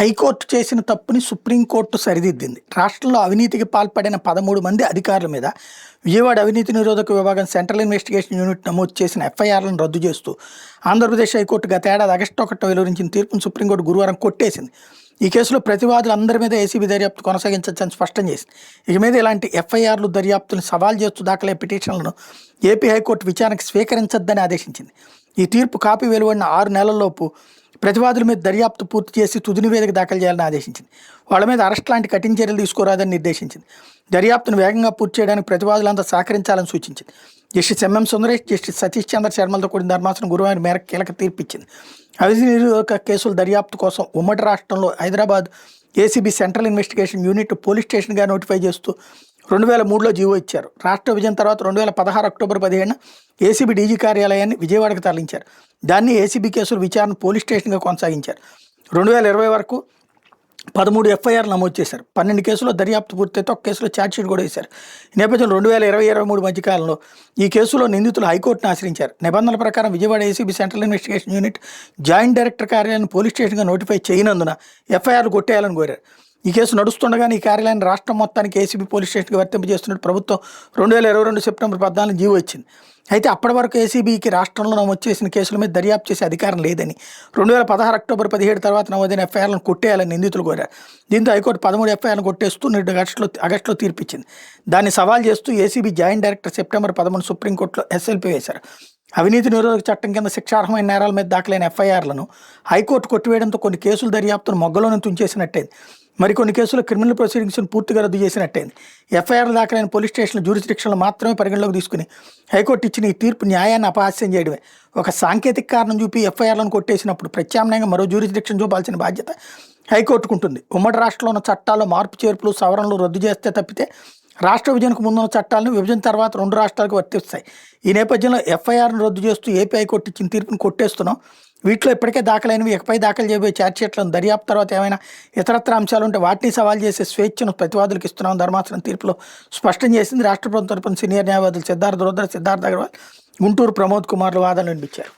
High court చేసిన తప్పుని supreme court సరిదిద్దింది. రాష్ట్రంలో అవినీతికి పాల్పడిన 13 మంది అధికారుల మీద విజయవాడ అవినీతి నిరోధక విభాగం సెంట్రల్ ఇన్వెస్టిగేషన్ యూనిట్ నమోదు చేసిన ఎఫ్ఐఆర్లను రద్దు చేస్తూ ఆంధ్రప్రదేశ్ హైకోర్టు గత ఏడాది ఆగస్టు 1 వెలువరించిన తీర్పును సుప్రీంకోర్టు గురువారం కొట్టేసింది. ఈ కేసులో ప్రతివాదులు అందరి మీద ఏసీబీ దర్యాప్తు కొనసాగించవచ్చని స్పష్టం చేసింది. ఇక మీద ఇలాంటి ఎఫ్ఐఆర్లు దర్యాప్తును సవాల్ చేస్తూ దాఖలే పిటిషన్లను ఏపీ హైకోర్టు విచారణకు స్వీకరించొద్దని ఆదేశించింది. ఈ తీర్పు కాపీ వెలువడిన 6 నెలల్లోపు ప్రతివాదుల మీద దర్యాప్తు పూర్తి చేసి తుది నివేదిక దాఖలు చేయాలని ఆదేశించింది. వాళ్ళ మీద అరెస్ట్ లాంటి కఠిన చర్యలు తీసుకోరాదని నిర్దేశించింది. దర్యాప్తును వేగంగా పూర్తి చేయడానికి ప్రతివాదులంతా సహకరించాలని సూచించింది. Justice MM Sundaresh, justice Satish Chandra శర్మలతో కూడిన ధర్మాసనం గురువారం మేరకు కీలక తీర్పిచ్చింది. అవినీతి నిరోధక కేసుల దర్యాప్తు కోసం ఉమ్మడి రాష్ట్రంలో Hyderabad ACB central investigation unit police స్టేషన్గా నోటిఫై చేస్తూ 2003లో జీవో ఇచ్చారు. రాష్ట్ర విభజన తర్వాత 2016 అక్టోబర్ 15న ఏసీబీ డీజీ కార్యాలయాన్ని విజయవాడకు తరలించారు. దాన్ని ఏసీబీ కేసుల విచారణ పోలీస్ స్టేషన్గా కొనసాగించారు. 2020 వరకు 13 ఎఫ్ఐఆర్లు నమోదు చేశారు. 12 కేసుల్లో దర్యాప్తు పూర్తయితే ఒక కేసులో ఛార్జ్షీట్ కూడా వేశారు. ఈ నేపథ్యంలో 2020-23 మధ్యకాలంలో ఈ కేసులో నిందితులు హైకోర్టును ఆశ్రయించారు. నిబంధనల ప్రకారం Vijayawada ACB central investigation unit joint director కార్యాలయాన్ని పోలీస్ స్టేషన్గా నోటిఫై చేయనందున ఎఫ్ఐఆర్లు కొట్టేయాలని కోరారు. ఈ కేసు నడుస్తుండగానే ఈ కార్యాలయాన్ని రాష్ట్రం మొత్తానికి ఏసీబీ పోలీస్ స్టేషన్కి వర్తింపజేస్తున్నట్టు ప్రభుత్వం 2022 సెప్టెంబర్ 14 జీవో ఇచ్చింది. అయితే అప్పటి వరకు ఏసీబీకి రాష్ట్రంలో నమోదు చేసిన కేసుల మీద దర్యాప్తు చేసే అధికారం లేదని 2016 అక్టోబర్ 17 తర్వాత నమోదైన ఎఫ్ఐఆర్లను కొట్టేయాలని నిందితులు కోరారు. దీంతో హైకోర్టు 13 ఎఫ్ఐఆర్లను కొట్టేస్తూ నేడు ఆగస్టులో తీర్పిచ్చింది. దాన్ని సవాల్ చేస్తూ ఏసీబీ జాయింట్ డైరెక్టర్ సెప్టెంబర్ 13 సుప్రీంకోర్టులో ఎస్ఎల్పీ వేశారు. అవినీతి నిరోధక చట్టం కింద శిక్షార్హమైన నేరాల మీద దాఖలైన ఎఫ్ఐఆర్లను హైకోర్టు కొట్టివేయడంతో కొన్ని కేసుల దర్యాప్తును మొగ్గలోనే తుంచేసినట్టయింది. మరికొన్ని కేసుల్లో క్రిమినల్ ప్రొసీడింగ్స్ను పూర్తిగా రద్దు చేసినట్టయింది. ఎఫ్ఐఆర్లు దాఖలైన పోలీస్ స్టేషన్ల జ్యూరిస్డిక్షన్లు మాత్రమే పరిగణలోకి తీసుకుని హైకోర్టు ఇచ్చిన ఈ తీర్పు న్యాయాన్ని అపహాస్యం చేయడమే. ఒక సాంకేతిక కారణం చూపి ఎఫ్ఐఆర్లను కొట్టేసినప్పుడు ప్రత్యామ్నాయంగా మరో జ్యూరిస్డిక్షన్ చూపాల్సిన బాధ్యత హైకోర్టుకు ఉంటుంది. ఉమ్మడి రాష్ట్రంలో ఉన్న చట్టాల్లో మార్పు చేర్పులు సవరణలు రద్దు చేస్తే తప్పితే రాష్ట్ర విభజనకు ముందున్న చట్టాలను విభజన తర్వాత 2 రాష్ట్రాలకు వర్తిస్తాయి. ఈ నేపథ్యంలో ఎఫ్ఐఆర్ను రద్దు చేస్తూ ఏపీ హైకోర్టు ఇచ్చిన తీర్పును కొట్టేస్తున్నాం. వీటిలో ఇప్పటికే దాఖలైనవి ఇకపై దాఖలు చేయబోయే ఛార్జ్షీట్లను దర్యాప్తు తర్వాత ఏమైనా ఇతరత్ర అంశాలు ఉంటే వాటిని సవాల్ చేసే స్వేచ్ఛను ప్రతివాదులకు ఇస్తున్నాం ధర్మాసనం తీర్పులో స్పష్టం చేసింది. రాష్ట్ర ప్రభుత్వం తరపున సీనియర్ న్యాయవాదులు సిద్ధార్థ రుద్ర, సిద్ధార్థ అగర్వాల్, గుంటూరు ప్రమోద్ కుమార్లు వాదనలు వినిపించారు.